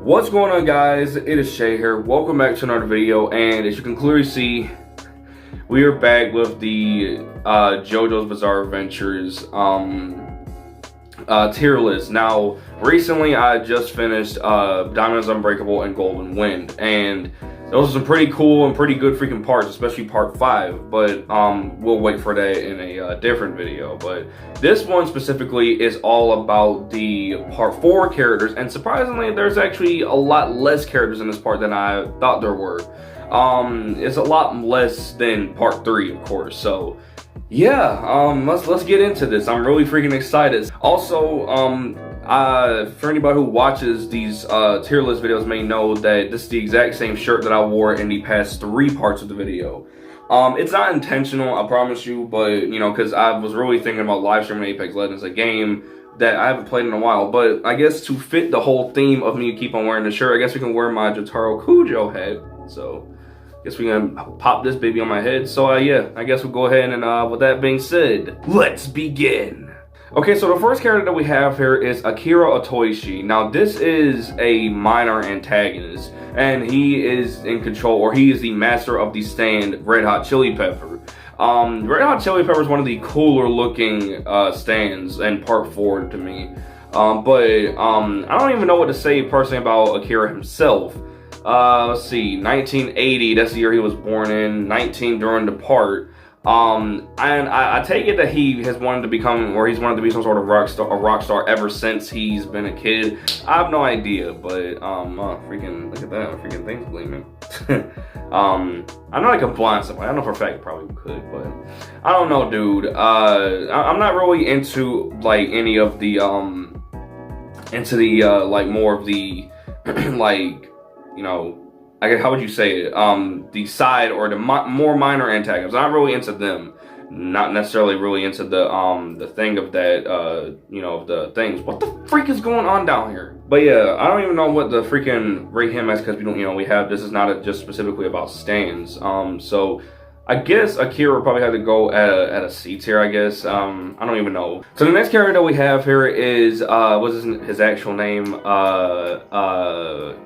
What's going on, guys? It is Shay here. Welcome back to another video, and as you can clearly see, we are back with the JoJo's Bizarre Adventures tier list. Now, recently I just finished Is Unbreakable and Golden Wind, and those are some pretty cool and pretty good freaking parts, especially part 5, but we'll wait for that in a different video. But this one specifically is all about the part 4 characters, and surprisingly there's actually a lot less characters in this part than I thought there were. It's a lot less than part 3, of course, so yeah, let's get into this. I'm really freaking excited. Also, for anybody who watches these tier list videos may know that this is the exact same shirt that I wore in the past 3 parts of the video. It's not intentional, I promise you, but you know, because I was really thinking about live streaming Apex Legends, a game that I haven't played in a while. But I guess to fit the whole theme of me keep on wearing the shirt, I guess we can wear my Jotaro Kujo hat. So I guess we're gonna pop this baby on my head. So yeah, I guess we'll go ahead and with that being said, let's begin. Okay, so the first character that we have here is Akira Otoishi. Now, this is a minor antagonist, and he is in control, or he is the master of the stand Red Hot Chili Pepper. Red Hot Chili Pepper is one of the cooler looking stands in part 4 to me. I don't even know what to say personally about Akira himself. Let's see, 1980, that's the year he was born in, 19 during the part. And I take it that he has wanted to become, or he's wanted to be some sort of rock star ever since he's been a kid. I have no idea, but freaking look at that, freaking thing's gleaming. I know I can blind somebody. I know for a fact I probably could, but I don't know, dude. I'm not really into like any of the like more of the like, you know, I guess, how would you say it? The side or the more minor antagonists. I'm not really into them. Not necessarily really into the thing of that, you know, the things. What the freak is going on down here? But yeah, I don't even know what the freaking rate him as, because we don't, you know, we have, this is not just specifically about stands. So I guess Akira probably had to go at a C tier, I guess. I don't even know. So the next character that we have here is, what is his actual name?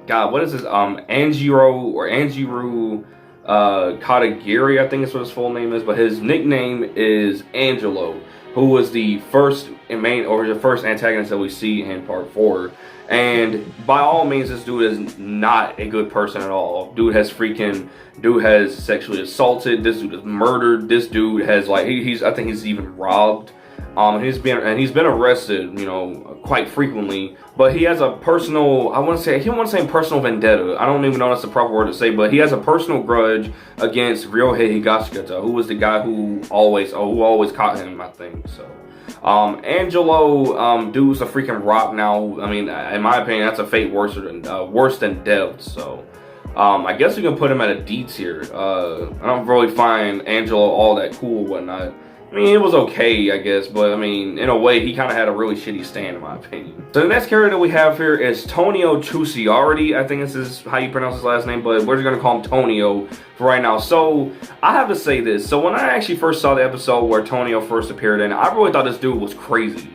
God, what is his, Anjiro Katagiri, I think is what his full name is, but his nickname is Angelo, who was the first antagonist that we see in part 4. And by all means, this dude is not a good person at all. Dude has sexually assaulted. This dude is murdered. This dude has, like, I think he's even robbed. He's been arrested, you know, quite frequently. But he has a personal, he wants to say personal vendetta. I don't even know that's the proper word to say, but he has a personal grudge against Ryohei Higashikata, who was the guy who always caught him, I think. So Angelo, dude's a freaking rock now. I mean, in my opinion, that's a fate worse than death. So I guess we can put him at a D tier. I don't really find Angelo all that cool, whatnot. I mean, it was okay, I guess, but I mean, in a way, he kind of had a really shitty stand, in my opinion. So the next character we have here is Tonio Chusiardi. I think this is how you pronounce his last name, but we're just gonna call him Tonio for right now. So I have to say this. So when I actually first saw the episode where Tonio first appeared in, I really thought this dude was crazy.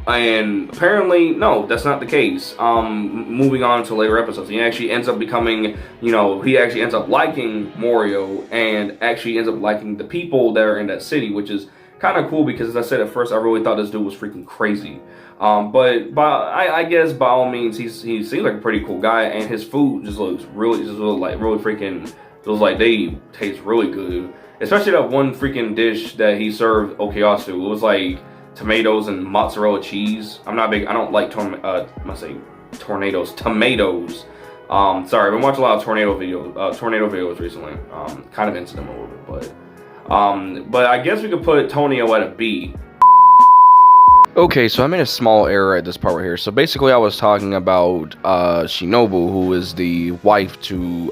And apparently, no, that's not the case. Moving on to later episodes, he actually ends up becoming, you know, he actually ends up liking Morio and actually ends up liking the people that are in that city, which is kind of cool because, as I said at first, I really thought this dude was freaking crazy. I guess by all means, he seems like a pretty cool guy, and his food just looks really freaking, looks like they taste really good. Especially that one freaking dish that he served Okuyasu. It was like tomatoes and mozzarella cheese. I don't like tomatoes. Sorry, I've been watching a lot of tornado videos recently. Kind of into them a little bit, but I guess we could put Tonio at a B. Okay, so I made a small error at this part right here. So basically, I was talking about Shinobu, who is the wife to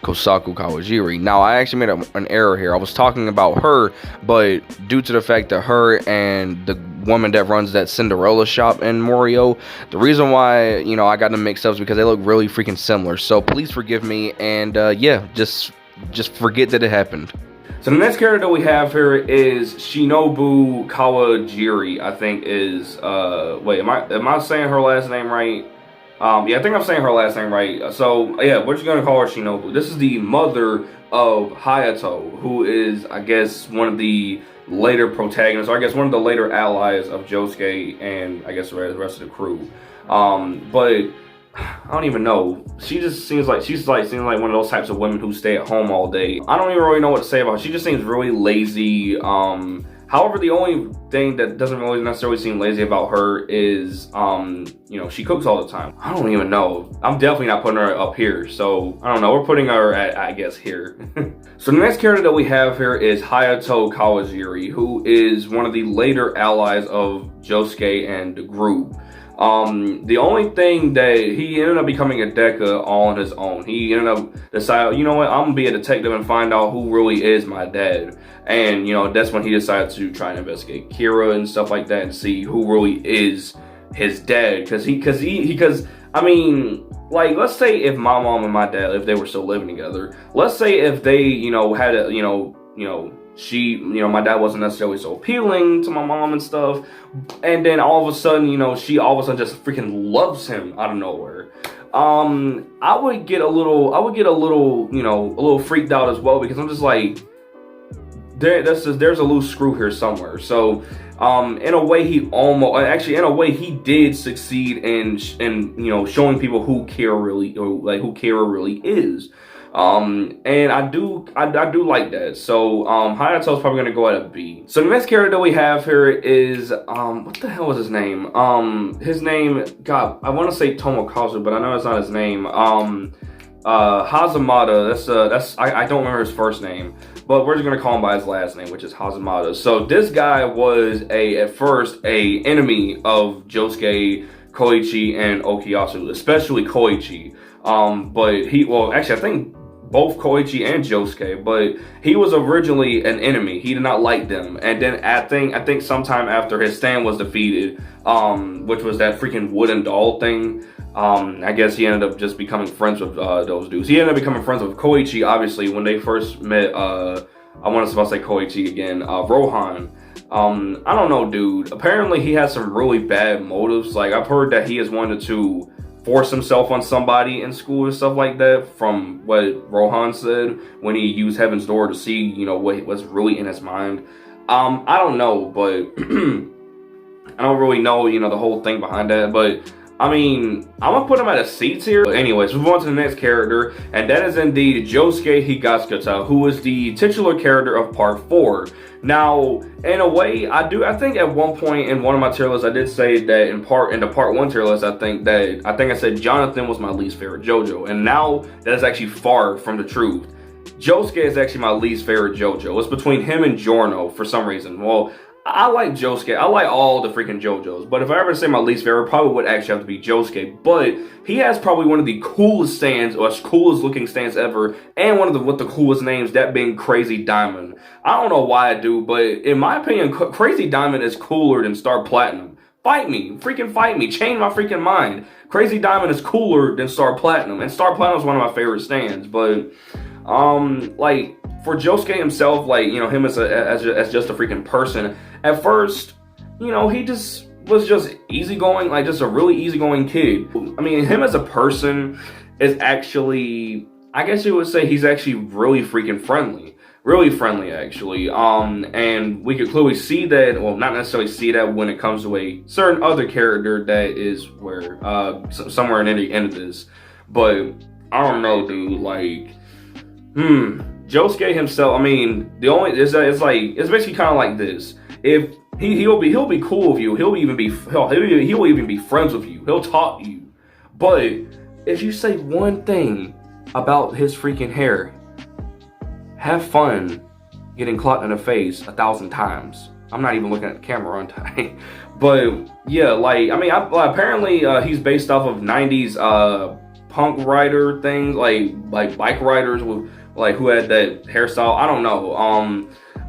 Kosaku Kawajiri. Now, I actually made an error here. I was talking about her, but due to the fact that her and the woman that runs that Cinderella shop in Morio, the reason why, you know, I got them mixed up is because they look really freaking similar. So please forgive me, and yeah, just forget that it happened. So the next character we have here is Shinobu Kawajiri, I think is, wait, am I saying her last name right? Yeah, I think I'm saying her last name right. So yeah, we're just gonna call her Shinobu. This is the mother of Hayato, who is, I guess, one of the later protagonists, or I guess one of the later allies of Josuke and I guess the rest of the crew. But I don't even know. She just seems like seems like one of those types of women who stay at home all day. I don't even really know what to say about her. She just seems really lazy. However, the only thing that doesn't really necessarily seem lazy about her is, you know, she cooks all the time. I don't even know. I'm definitely not putting her up here. So, I don't know. We're putting her at, I guess, here. So, the next character that we have here is Hayato Kawajiri, who is one of the later allies of Josuke and the group. The only thing that he ended up becoming a Deca all on his own. He ended up deciding, you know what, I'm gonna be a detective and find out who really is my dad. And, you know, that's when he decided to try and investigate Kira and stuff like that and see who really is his dad. Because, I mean, like, let's say if my mom and my dad, if they were still living together, let's say if they, you know, had a, you know, she, you know, my dad wasn't necessarily so appealing to my mom and stuff, and then all of a sudden, you know, she all of a sudden just freaking loves him out of nowhere. I would get a little, you know, a little freaked out as well, because I'm just like, there's a loose screw here somewhere. So, in a way, in a way, he did succeed in you know, showing people who Kira really is. And I do like that. So, Hayato's probably gonna go at a B. So the next character that we have here is, what the hell was his name? His name, God, I want to say Tomokazu, but I know it's not his name. Hazamada, I don't remember his first name, but we're just gonna call him by his last name, which is Hazamada. So this guy was at first a enemy of Josuke, Koichi, and Okuyasu, especially Koichi. But actually I think both Koichi and Josuke, but he was originally an enemy. He did not like them. And then I think sometime after his stand was defeated, which was that freaking wooden doll thing, I guess he ended up just becoming friends with those dudes. He ended up becoming friends with Koichi, obviously, when they first met, I want to say Koichi again, Rohan. I don't know, dude. Apparently he has some really bad motives. Like, I've heard that he has wanted to force himself on somebody in school and stuff like that, from what Rohan said when he used Heaven's Door to see, you know, what was really in his mind. I don't know, but I don't really know, you know, the whole thing behind that, but I mean, I'm gonna put him at a C tier. But anyways, move on to the next character, and that is indeed Josuke Higatsukata, who is the titular character of Part 4. Now, in a way, I think at one point in one of my tier lists, I did say that in the Part 1 tier list, I think I said Jonathan was my least favorite JoJo, and now that is actually far from the truth. Josuke is actually my least favorite JoJo. It's between him and Giorno for some reason. Well, I like Josuke. I like all the freaking JoJos. But if I ever say my least favorite, probably would actually have to be Josuke. But he has probably one of the coolest stands, or coolest looking stands ever. And one of the coolest names, that being Crazy Diamond. I don't know why I do, but in my opinion, Crazy Diamond is cooler than Star Platinum. Fight me. Freaking fight me. Change my freaking mind. Crazy Diamond is cooler than Star Platinum. And Star Platinum is one of my favorite stands. But, like, for Josuke himself, like, you know, him as just a freaking person, at first, you know, he just was just easygoing, like just a really easygoing kid. I mean, him as a person is actually, I guess you would say he's actually really freaking friendly. Really friendly, actually. And we could clearly see that, well, not necessarily see that when it comes to a certain other character that is where, somewhere in the end of this. But, I don't know, dude, like, Josuke himself, I mean, it's basically kind of like this. If he'll be cool with you, he'll even be friends with you. He'll talk to you. But if you say one thing about his freaking hair, have fun getting clocked in the face 1,000 times. I'm not even looking at the camera, aren't I? But yeah, like, I mean, apparently he's based off of 90s punk rider things, like bike riders with, like, who had that hairstyle. I don't know.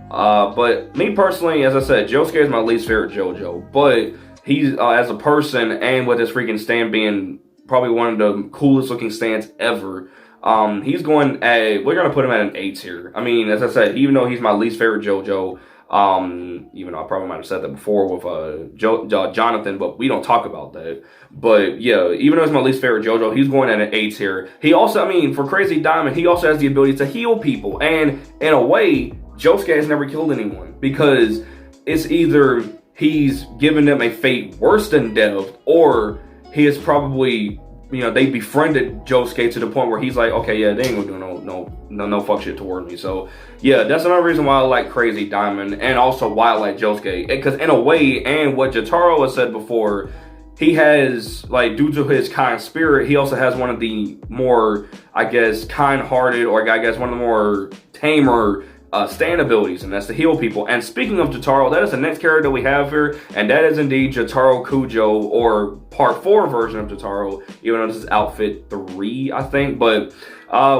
But me personally, as I said, Josuke is my least favorite JoJo. But he's, as a person, and with his freaking stand being probably one of the coolest looking stands ever, we're gonna put him at an A tier. I mean, as I said, even though he's my least favorite JoJo, Even though I probably might have said that before with Jonathan, but we don't talk about that. But yeah, even though it's my least favorite JoJo, he's going at an A tier. He also, I mean, for Crazy Diamond, he also has the ability to heal people. And in a way, Josuke has never killed anyone, because it's either he's given them a fate worse than death, or he is probably, you know, they befriended Josuke to the point where he's like, okay, yeah, they ain't gonna do no fuck shit toward me. So yeah, that's another reason why I like Crazy Diamond, and also why I like Josuke, because in a way, and what Jotaro has said before, he has, like, due to his kind spirit, he also has one of the more, I guess, kind-hearted, or I guess one of the more tamer stand abilities, and that's to heal people. And speaking of Jotaro, that is the next character we have here, and that is indeed Jotaro Kujo, or part 4 version of Jotaro, even though this is outfit 3, I think. But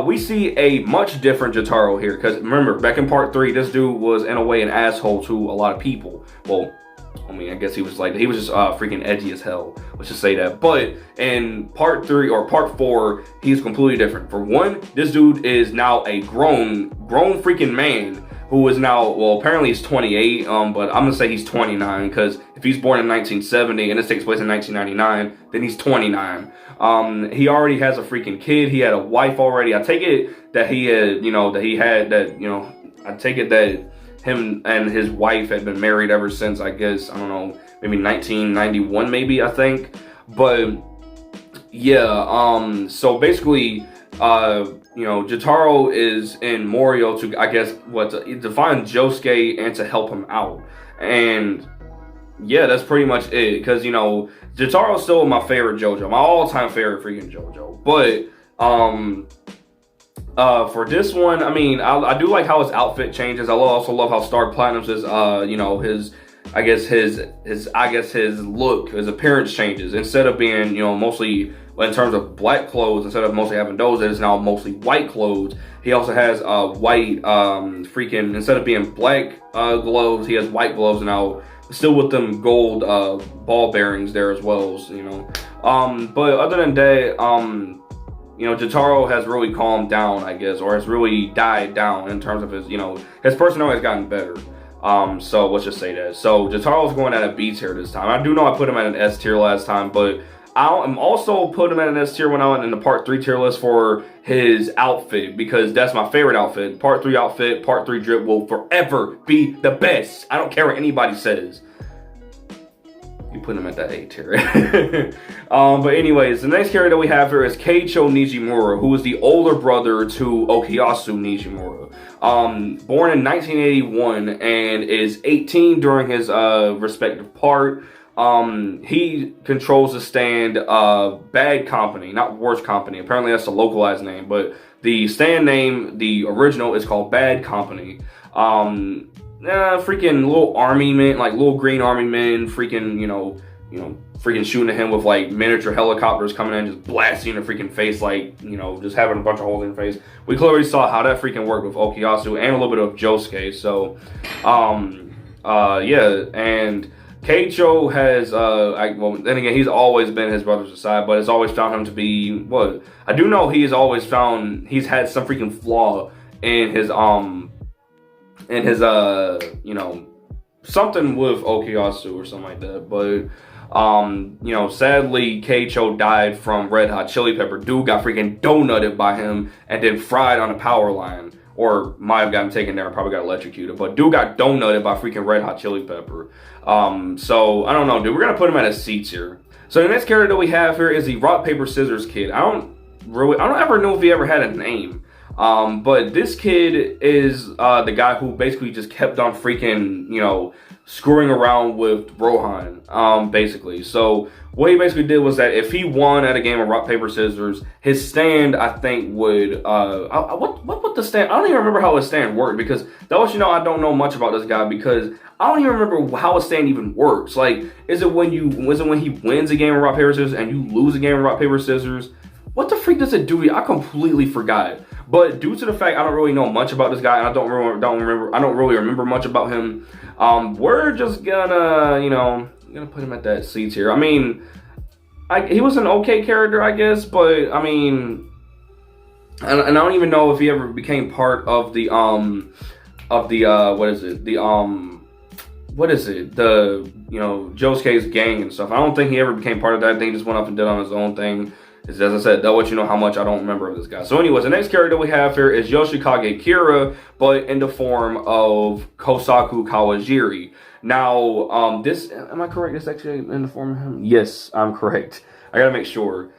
we see a much different Jotaro here, because remember, back in part 3, this dude was in a way an asshole to a lot of people. Well, I mean, I guess he was just freaking edgy as hell. Let's just say that. But in part 3 or part 4, he's completely different. For one, this dude is now a grown freaking man who is now, well, apparently he's 28, but I'm gonna say he's 29, because if he's born in 1970 and this takes place in 1999, then he's 29. He already has a freaking kid. He had a wife already. I take it that he had, I take it that him and his wife had been married ever since, I guess, I don't know, maybe 1991, maybe, I think. But yeah, so basically, Jotaro is in Morio to, I guess, to find Josuke and to help him out. And yeah, that's pretty much it, because, Jotaro's still my favorite JoJo, my all-time favorite freaking JoJo. But for this one, I mean, I do like how his outfit changes. I also love how Star Platinum's his his look, his appearance changes. Instead of being, mostly in terms of black clothes, instead of mostly having those, it is now mostly white clothes. He also has white instead of being black gloves, he has white gloves now, still with them gold ball bearings there as well, but other than that, Jotaro has really calmed down, I guess, or has really died down in terms of his, his personality has gotten better. So let's just say that. So Jotaro's going at a B tier this time. I do know I put him at an S tier last time, but I'm also putting him at an S tier when I went in the part 3 tier list for his outfit, because that's my favorite outfit. Part 3 outfit, part 3 drip will forever be the best. I don't care what anybody says. You put him at that A tier. But anyways, the next character we have here is Keiicho Nijimura, who is the older brother to Okuyasu Nijimura. Born in 1981 and is 18 during his respective part. He controls the stand Bad Company, not Worst Company. Apparently that's a localized name, but the stand name, the original, is called Bad Company. Freaking little army men, like little green army men, freaking, freaking shooting at him with like miniature helicopters coming in, just blasting in the freaking face, like, just having a bunch of holes in the face. We clearly saw how that freaking worked with Okuyasu and a little bit of Josuke. So, yeah, and Keiicho has, then again, he's always been his brother's side, but it's always found him to be, I do know he's had some freaking flaw in his, something with Okuyasu or something like that. But, sadly, Keiicho died from Red Hot Chili Pepper. Dude got freaking donutted by him and then fried on a power line. Or might have gotten taken there and probably got electrocuted. But dude got donutted by freaking Red Hot Chili Pepper. So, I don't know, dude. We're going to put him at a C tier. So, the next character that we have here is the Rock, Paper, Scissors kid. I don't ever know if he ever had a name. But this kid is the guy who basically just kept on freaking, screwing around with Rohan, basically. So what he basically did was that if he won at a game of rock, paper, scissors, his stand, I think, would, what the stand, I don't even remember how his stand worked, because that was, I don't know much about this guy, because I don't even remember how a stand even works. Like, is it when he wins a game of rock, paper, scissors and you lose a game of rock, paper, scissors? What the freak does it do? I completely forgot. But due to the fact I don't really know much about this guy, and I don't really remember much about him, we're just gonna, put him at that C tier. I mean, he was an okay character, I guess, but I mean, and I don't even know if he ever became part of the what is it? The, Josuke's gang and stuff. I don't think he ever became part of that. I think he just went off and did on his own thing. As I said, that'll let you know how much I don't remember of this guy. So anyways, the next character we have here is Yoshikage Kira, but in the form of Kosaku Kawajiri. Now, this, am I correct? This actually in the form of him? Yes, I'm correct. I gotta make sure.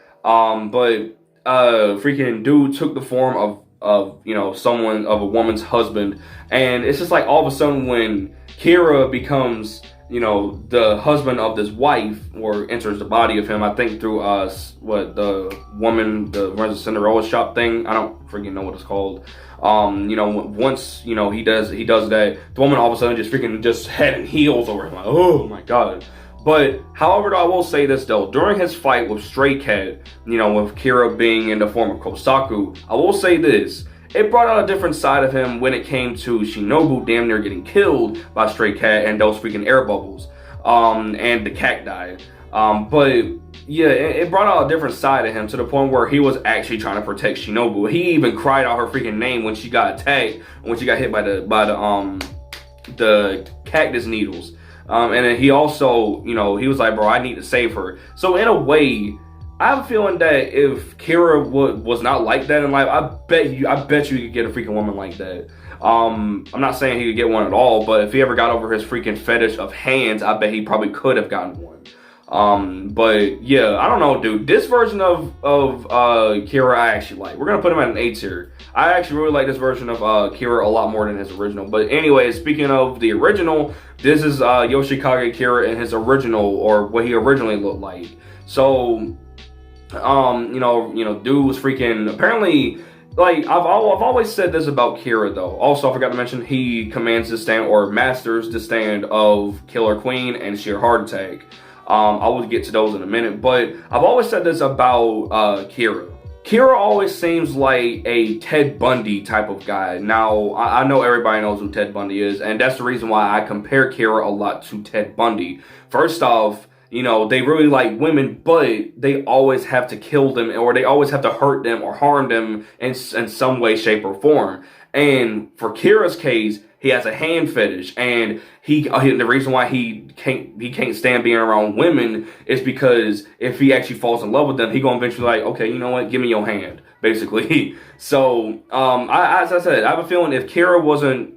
Freaking dude took the form of a woman's husband, and it's just like all of a sudden when Kira becomes the husband of this wife, or enters the body of him, I think through the woman, the runs the Cinderella shop thing, I don't freaking know what it's called. Once he does that, the woman all of a sudden just head and heels over him, like, oh my god. But however, I will say this though, during his fight with Stray Cat, with Kira being in the form of Kosaku, I will say this: it brought out a different side of him when it came to Shinobu damn near getting killed by Stray Cat and those freaking air bubbles, and the cacti. But yeah, it brought out a different side of him to the point where he was actually trying to protect Shinobu. He even cried out her freaking name when she got attacked, when she got hit by the cactus needles. And then he also, he was like, bro, I need to save her. So in a way, I have a feeling that if Kira was not like that in life, I bet you could get a freaking woman like that. I'm not saying he could get one at all, but if he ever got over his freaking fetish of hands, I bet he probably could have gotten one. But yeah, I don't know, dude. This version of Kira I actually like. We're gonna put him at an A tier. I actually really like this version of Kira a lot more than his original. But anyway, speaking of the original, this is Yoshikage Kira in his original, or what he originally looked like. So dude was freaking, apparently, like, I've always said this about Kira though. Also, I forgot to mention, he commands the stand, or masters the stand, of Killer Queen and Sheer Heart Attack. I will get to those in a minute, but I've always said this about Kira. Kira always seems like a Ted Bundy type of guy. Now, I know everybody knows who Ted Bundy is, and that's the reason why I compare Kira a lot to Ted Bundy. First off, they really like women, but they always have to kill them, or they always have to hurt them or harm them in some way, shape, or form. And for Kira's case, he has a hand fetish, and the reason why he can't stand being around women is because if he actually falls in love with them, he gonna eventually like, okay, you know what, give me your hand, basically. So, as I said, I have a feeling if Kira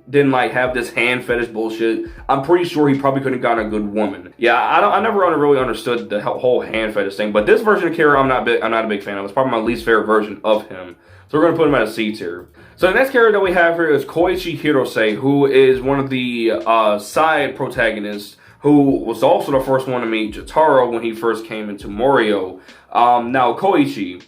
didn't like have this hand fetish bullshit, I'm pretty sure he probably couldn't have gotten a good woman. Yeah, I never really understood the whole hand fetish thing, but this version of Kira, I'm not a big fan of. It's probably my least favorite version of him. So we're gonna put him at a C tier. So the next character that we have here is Koichi Hirose, who is one of the side protagonists, who was also the first one to meet Jotaro when he first came into Morio. Now Koichi,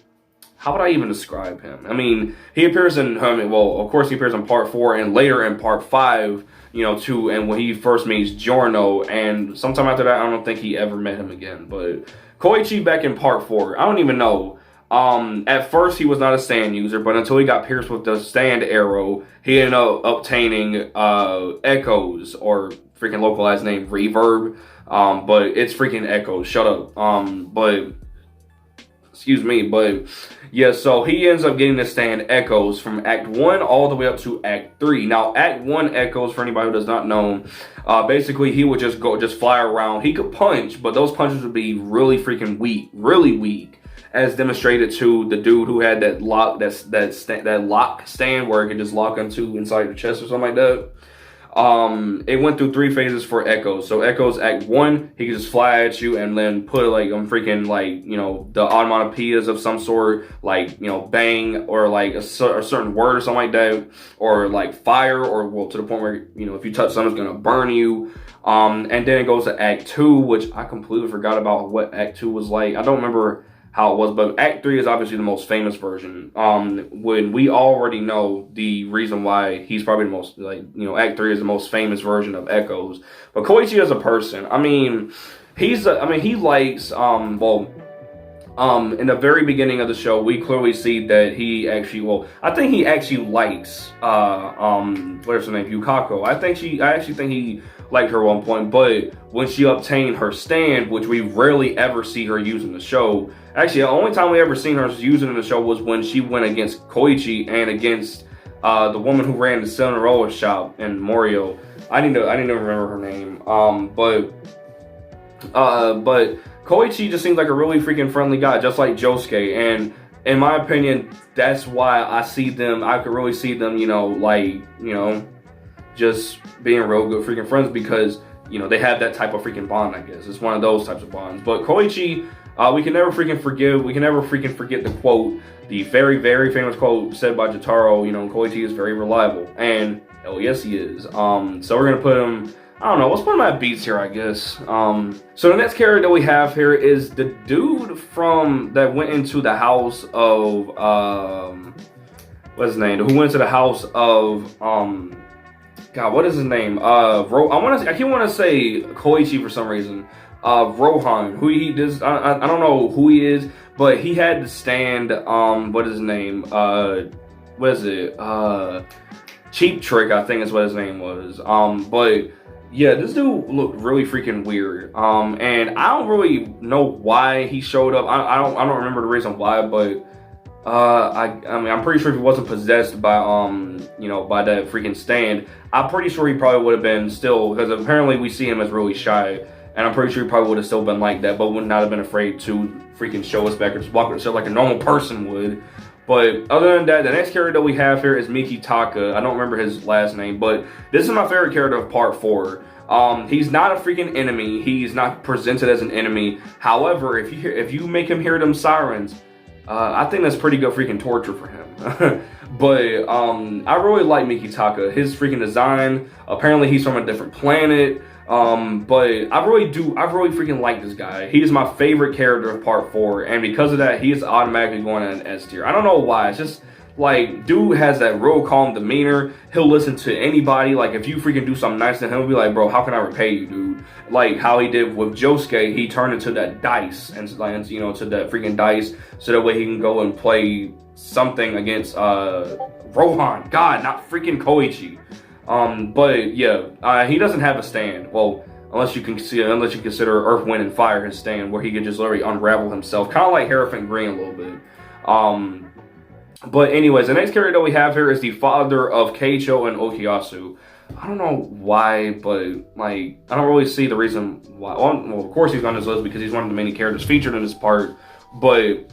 how would I even describe him? I mean, he appears in, of course he appears in part 4 and later in part 5, too, and when he first meets Giorno, and sometime after that, I don't think he ever met him again. But Koichi back in part 4, I don't even know. At first he was not a stand user, but until he got pierced with the stand arrow, he ended up obtaining echoes, or freaking localized name reverb, but it's freaking echoes, shut up. But yeah, so he ends up getting the stand echoes from Act 1 all the way up to Act 3. Now, Act 1 echoes, for anybody who does not know, basically he would just fly around. He could punch, but those punches would be really freaking weak, really weak, as demonstrated to the dude who had that lock, that lock stand where it could just lock onto inside your chest or something like that. It went through 3 phases for Echoes. So Echoes Act 1, he could just fly at you and then put like the onomatopoeias of some sort, like, bang, or like a certain word or something like that, or like fire, or to the point where, if you touch something, it's gonna burn you. And then it goes to Act 2, which I completely forgot about what Act 2 was like. I don't remember how it was, but Act 3 is obviously the most famous version. When we already know the reason why he's probably the most, Act 3 is the most famous version of Echoes. But Koichi as a person, I mean, he likes, in the very beginning of the show, we clearly see that he actually, I think he actually likes, what's her name, Yukako. I actually think he liked her at one point, but when she obtained her stand, which we rarely ever see her use in the show, actually the only time we ever seen her use it in the show was when she went against Koichi and against the woman who ran the Cinderella shop in Morio. I need to remember her name. But Koichi just seems like a really freaking friendly guy, just like Josuke. And in my opinion, that's why I could really see them, just being real good freaking friends, because, they have that type of freaking bond, I guess. It's one of those types of bonds. But Koichi, we can never freaking forget the quote, the very, very famous quote said by Jotaro, Koichi is very reliable. And, oh yes he is. So we're going to put him, I don't know, let's put him at beats here, I guess. So the next character that we have here is the dude that went into the house of, what's his name? Who went to the house of, God, what is his name? I keep want to say Koichi for some reason. Rohan, who he does, I don't know who he is, but he had to stand, what is his name? What is it? Cheap Trick, I think is what his name was. But yeah, this dude looked really freaking weird. And I don't really know why he showed up. I don't remember the reason why, but I mean, I'm pretty sure if he wasn't possessed by by that freaking stand, I'm pretty sure he probably would have been still, because apparently we see him as really shy, and I'm pretty sure he probably would have still been like that, but would not have been afraid to freaking show us back or just walk himself like a normal person would. But other than that, the next character that we have here is Mikitaka. I don't remember his last name, but this is my favorite character of part 4. He's not a freaking enemy. He's not presented as an enemy. However, if you make him hear them sirens, I think that's pretty good freaking torture for him. But I really like Mikitaka. His freaking design. Apparently he's from a different planet. But I really freaking like this guy. He is my favorite character of part 4, and because of that, he is automatically going in an S tier. I don't know why. It's just like, dude has that real calm demeanor. He'll listen to anybody. Like, if you freaking do something nice to him, he'll be like, bro, how can I repay you, dude? Like how he did with Josuke, he turned into that dice, and to that freaking dice, so that way he can go and play something against Rohan. God, not freaking Koichi. But yeah, he doesn't have a stand. Well, unless you consider Earth, Wind, and Fire his stand, where he could just literally unravel himself, kind of like Hierophant Green a little bit. But anyways, the next character that we have here is the father of Keicho and Okuyasu. I don't know why, but like, I don't really see the reason why. Well, of course he's on this list because he's one of the many characters featured in this part, but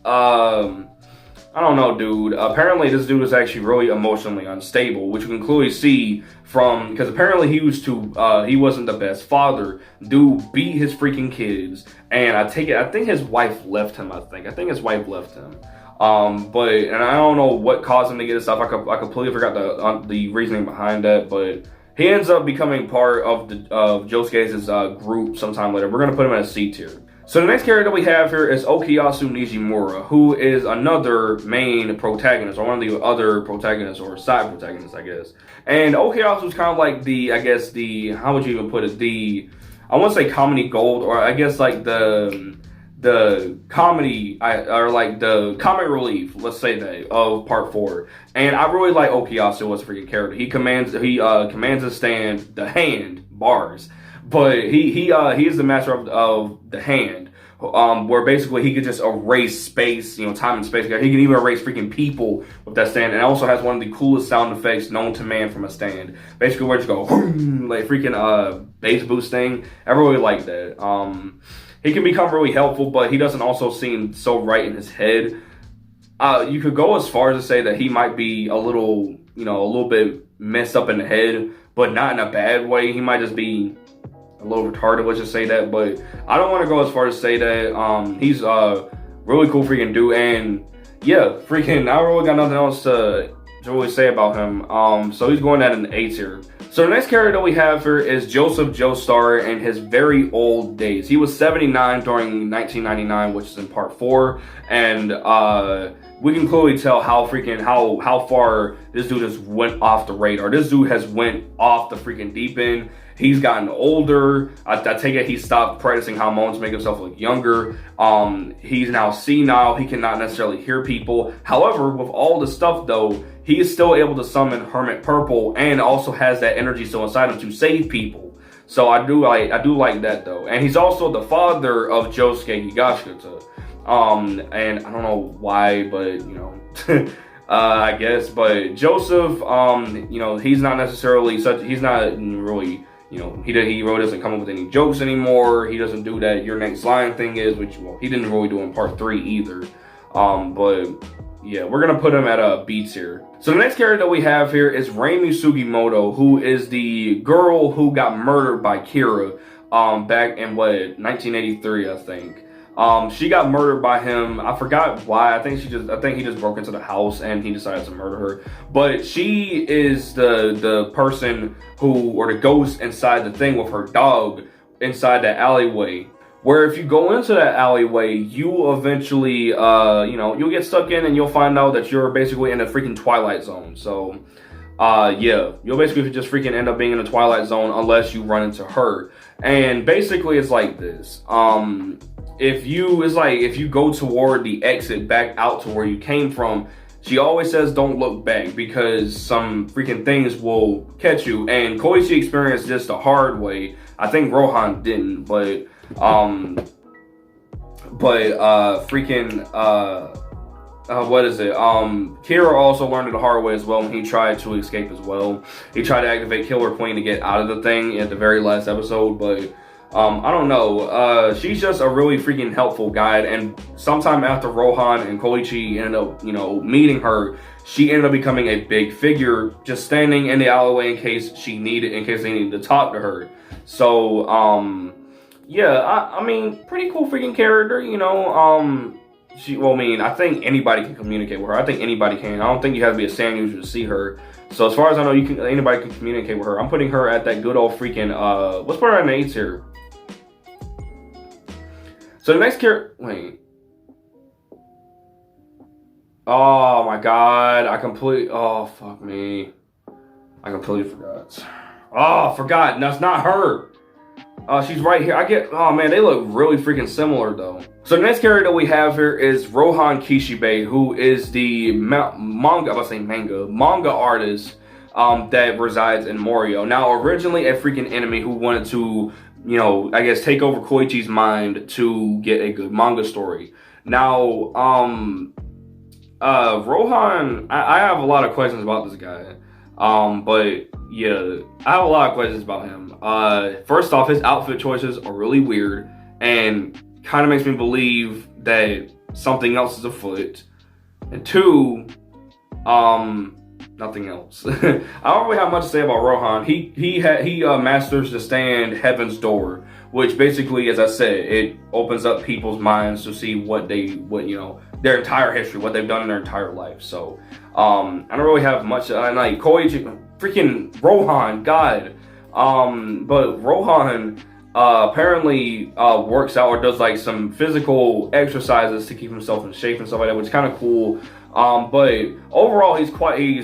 I don't know, dude. Apparently this dude is actually really emotionally unstable, which you can clearly see from, because apparently he wasn't the best father. Dude beat his freaking kids, and I think his wife left him. I think his wife left him. And I don't know what caused him to get this stuff. I completely forgot the reasoning behind that, but he ends up becoming part of Josuke's group sometime later. We're gonna put him in a C tier. So the next character we have here is Okuyasu Nijimura, who is another main protagonist, or one of the other protagonists, or side protagonists, I guess. And Okuyasu is kind of like how would you even put it? I want to say comedy gold, or I guess like the comedy, or like the comic relief, let's say that, of part 4. And I really like Okuyasu as a freaking character. He commands a stand, the hand, bars. But he is the master of the hand, where basically he could just erase space, time and space. He can even erase freaking people with that stand, and it also has one of the coolest sound effects known to man from a stand. Basically, where it just go like freaking bass boost thing. I really like that. He can become really helpful, but he doesn't also seem so right in his head. You could go as far as to say that he might be a little bit messed up in the head, but not in a bad way. He might just be a little retarded, let's just say that. But I don't want to go as far as to say that. He's a really cool freaking dude, and yeah, freaking, I really got nothing else to really say about him. So he's going at an A tier. So the next character that we have here is Joseph Joestar in his very old days. He was 79 during 1999, which is in part 4, and we can clearly tell how far this dude has went off the radar. This dude has went off the freaking deep end. He's gotten older. I take it he stopped practicing hormones to make himself look younger. He's now senile. He cannot necessarily hear people. However, with all the stuff though, he is still able to summon Hermit Purple, and also has that energy still inside him to save people. So I do like that though. And he's also the father of Josuke Higashikata. And I don't know why, but I guess. But Joseph, you know, he's not necessarily such. He's not really. You know, he really doesn't come up with any jokes anymore. He doesn't do that your next line thing is, which, well, he didn't really do in part 3 either. But yeah, we're gonna put him at a B tier. So the next character that we have here is Reimi Sugimoto, who is the girl who got murdered by Kira back in what, 1983, I think. She got murdered by him. I forgot why. I think he just broke into the house and he decided to murder her. But she is the person who, or the ghost inside the thing with her dog inside the alleyway. Where if you go into that alleyway, you eventually, you know, you'll get stuck in and you'll find out that you're basically in a freaking Twilight Zone. So, yeah, you'll basically just freaking end up being in a Twilight Zone unless you run into her. And basically it's like this. If you go toward the exit back out to where you came from, she always says don't look back because some freaking things will catch you. And Koichi experienced this the hard way. I think Rohan didn't, but what is it? Kira also learned it the hard way as well when he tried to escape as well. He tried to activate Killer Queen to get out of the thing at the very last episode, but I don't know. She's just a really freaking helpful guide, and sometime after Rohan and Koichi ended up, you know, meeting her, she ended up becoming a big figure, just standing in the alleyway in case they needed to talk to her. So, yeah, I mean, pretty cool freaking character, you know. I think anybody can communicate with her. I think anybody can. I don't think you have to be a sand user to see her. So as far as I know, anybody can communicate with her. I'm putting her at that good old freaking, let's put her at an 8 tier. So the next character, wait. Oh my god, oh fuck me. I completely forgot. Oh, forgot, that's not her. She's right here. Oh man, they look really freaking similar though. So the next character that we have here is Rohan Kishibe, who is the manga artist that resides in Morio. Now, originally a freaking enemy who wanted to, you know, I guess take over Koichi's mind to get a good manga story. Now, Rohan, I have a lot of questions about this guy. But yeah, I have a lot of questions about him. First off, his outfit choices are really weird and kind of makes me believe that something else is afoot. And 2, nothing else. I don't really have much to say about Rohan. He masters the stand Heaven's Door, which basically, as I said, it opens up people's minds to see what you know, their entire history, what they've done in their entire life. So, I don't really have much. Like Koichi, freaking Rohan, God. But Rohan apparently works out or does like some physical exercises to keep himself in shape and stuff like that, which is kind of cool. But overall, he's quite a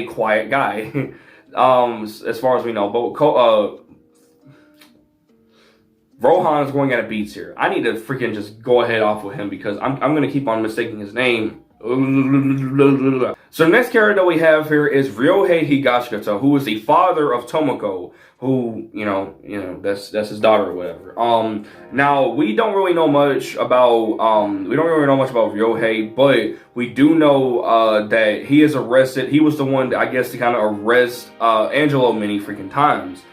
quiet guy, as far as we know. But Rohan is going at a B tier. I need to freaking just go ahead off with him because I'm gonna keep on mistaking his name. So the next character that we have here is Ryohei Higashikata, who is the father of Tomoko, who, you know, that's his daughter or whatever. Now we don't really know much about Ryohei, but we do know that he is arrested. He was the one, I guess, to kind of arrest Angelo many freaking times.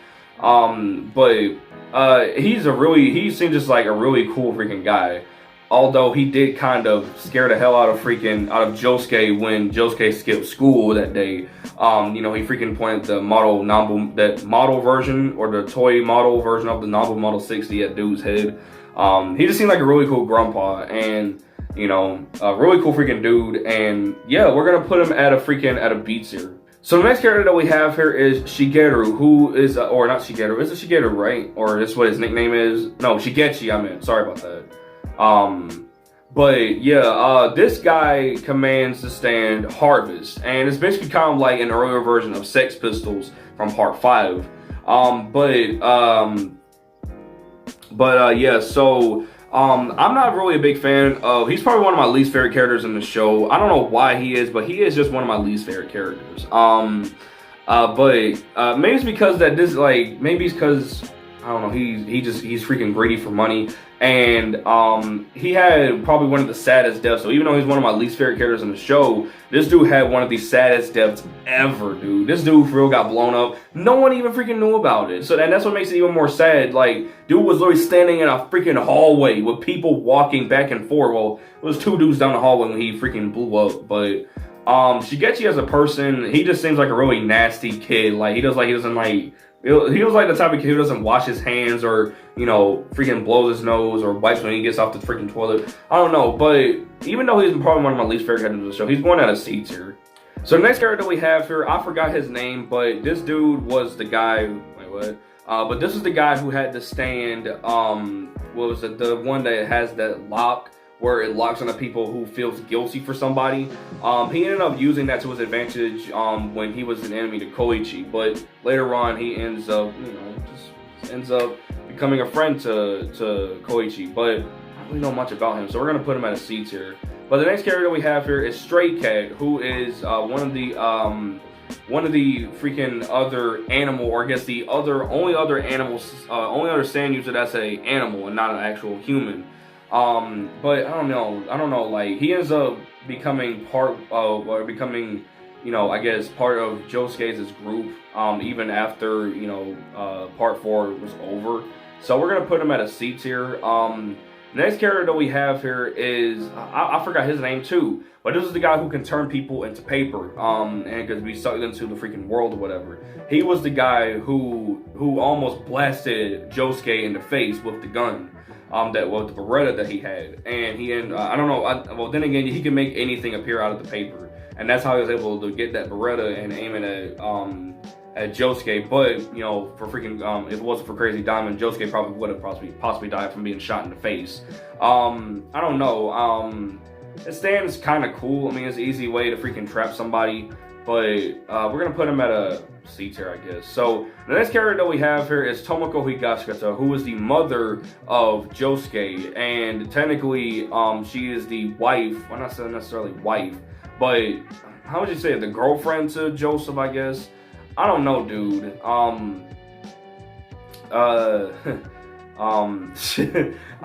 He seems just like a really cool freaking guy. Although he did kind of scare the hell out of Josuke when Josuke skipped school that day. You know, he freaking pointed the model version or the toy model version of the Nambu Model 60 at dude's head. He just seemed like a really cool grandpa and, you know, a really cool freaking dude. And yeah, we're gonna put him at a B tier. So the next character that we have here is Shigeru, who is, or not Shigeru, is it Shigeru, right? Or is this what his nickname is? No, Shigechi, I meant, sorry about that. But yeah, this guy commands the stand Harvest, and it's basically kind of like an earlier version of Sex Pistols from part 5. Yeah, so I'm not really a big fan of, he's probably one of my least favorite characters in the show. I don't know why he is, but he is just one of my least favorite characters. Maybe it's because I don't know, he's freaking greedy for money. And he had probably one of the saddest deaths. So even though he's one of my least favorite characters in the show, this dude had one of the saddest deaths ever, dude. This dude for real got blown up. No one even freaking knew about it. So and that's what makes it even more sad. Like, dude was literally standing in a freaking hallway with people walking back and forth. Well, it was 2 dudes down the hallway when he freaking blew up. But Shigechi as a person, he just seems like a really nasty kid. Like, he doesn't like. He was like the type of kid who doesn't wash his hands or, you know, freaking blows his nose or wipes when he gets off the freaking toilet. I don't know, but even though he's probably one of my least favorite characters of the show, he's going out of C tier. So the next character we have here, I forgot his name, but this dude was the guy, wait, what? But this is the guy who had to stand, what was it, the one that has that lock, where it locks on the people who feels guilty for somebody. He ended up using that to his advantage when he was an enemy to Koichi, but later on he ends up, you know, just ends up becoming a friend to Koichi, but I don't really know much about him, so we're gonna put him at a C tier. But the next character we have here is Stray Cat, who is one of the freaking other animal, or I guess the only other stand user that's a animal and not an actual human. But I don't know, like, he ends up becoming part of, or becoming, you know, I guess part of Josuke's group, even after, you know, part 4 was over. So we're gonna put him at a C tier. Next character that we have here is, I forgot his name too, but this is the guy who can turn people into paper, and because we sucked into the freaking world or whatever. He was the guy who almost blasted Josuke in the face with the gun. That was the Beretta that he had, and I don't know. Well, then again, he can make anything appear out of the paper, and that's how he was able to get that Beretta and aim it at Josuke. But you know, for freaking if it wasn't for Crazy Diamond, Josuke probably would have possibly died from being shot in the face. I don't know. His stand is kind of cool. I mean, it's an easy way to freaking trap somebody, but we're gonna put him at a C tier, I guess. So the next character that we have here is Tomoko Higashikata, who is the mother of Josuke, and technically she is the wife, well, not necessarily wife, but how would you say it, the girlfriend to Joseph, I guess. I don't know, dude. I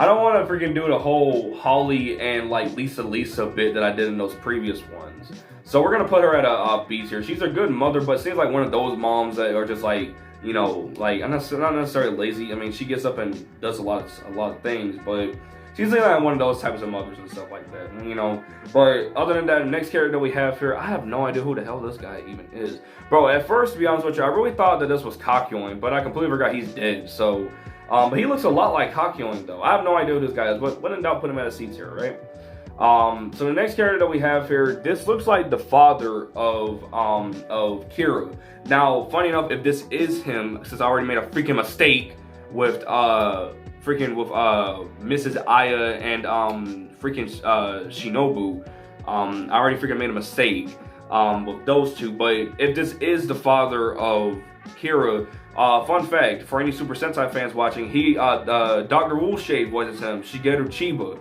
don't want to freaking do the whole Holly and like Lisa bit that I did in those previous ones. So we're gonna put her at a B tier. She's a good mother, but seems like one of those moms that are just like, you know, like not necessarily lazy. I mean, she gets up and does a lot of things, but she's like one of those types of mothers and stuff like that, you know. But other than that, the next character we have here, I have no idea who the hell this guy even is, bro. At first, to be honest with you, I really thought that this was Kakyoin, but I completely forgot he's dead. So, but he looks a lot like Kakyoin though. I have no idea who this guy is, but when in doubt, put him at a C tier, right? So the next character that we have here, this looks like the father of Kira. Now, funny enough, if this is him, since I already made a freaking mistake with Mrs. Aya and Shinobu, I already freaking made a mistake with those two. But if this is the father of Kira, fun fact for any Super Sentai fans watching, Dr. Woolshade voices him, Shigeru Chiba,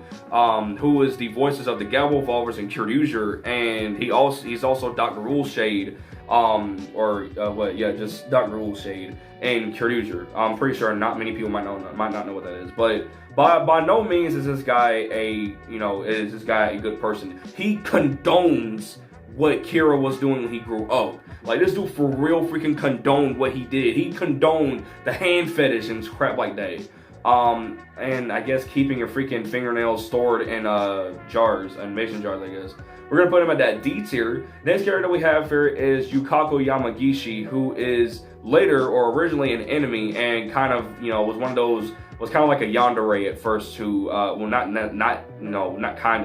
who is the voices of the Gabo Revolvers and Kyryuger, and he's also Dr. Woolshade, just Dr. Woolshade and Kyryuger. I'm pretty sure not many people might not know what that is, but by no means is this guy a good person. He condones what Kira was doing when he grew up. Like, this dude for real freaking condoned what he did. He condoned the hand fetish and crap like that. And I guess keeping your freaking fingernails stored in jars, and mason jars, I guess. We're gonna put him at that D tier. Next character we have here is Yukaku Yamagishi, who is later or originally an enemy and kind of, you know, was kind of like a yandere at first to,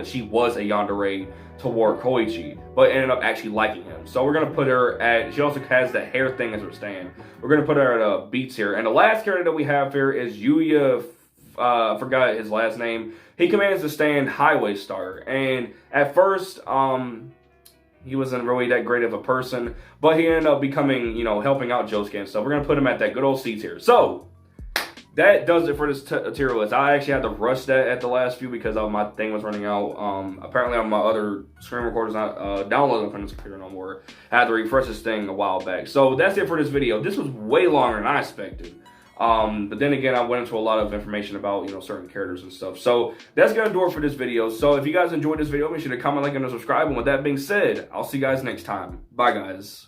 she was a yandere toward Koichi, but ended up actually liking him. So we're gonna put her at, she also has the hair thing as her stand. We're gonna put her at a B tier. And the last character that we have here is Yuya, I forgot his last name. He commands the stand Highway Star. And at first, he wasn't really that great of a person, but he ended up becoming, you know, helping out Josuke and stuff. We're gonna put him at that good old C tier. So that does it for this tier list. I actually had to rush that at the last few because my thing was running out. Apparently on my other screen recorder's not downloading from this computer no more. I had to refresh this thing a while back. So that's it for this video. This was way longer than I expected. But then again, I went into a lot of information about, you know, certain characters and stuff. So that's gonna do it for this video. So if you guys enjoyed this video, make sure to comment, like, and subscribe. And with that being said, I'll see you guys next time. Bye, guys.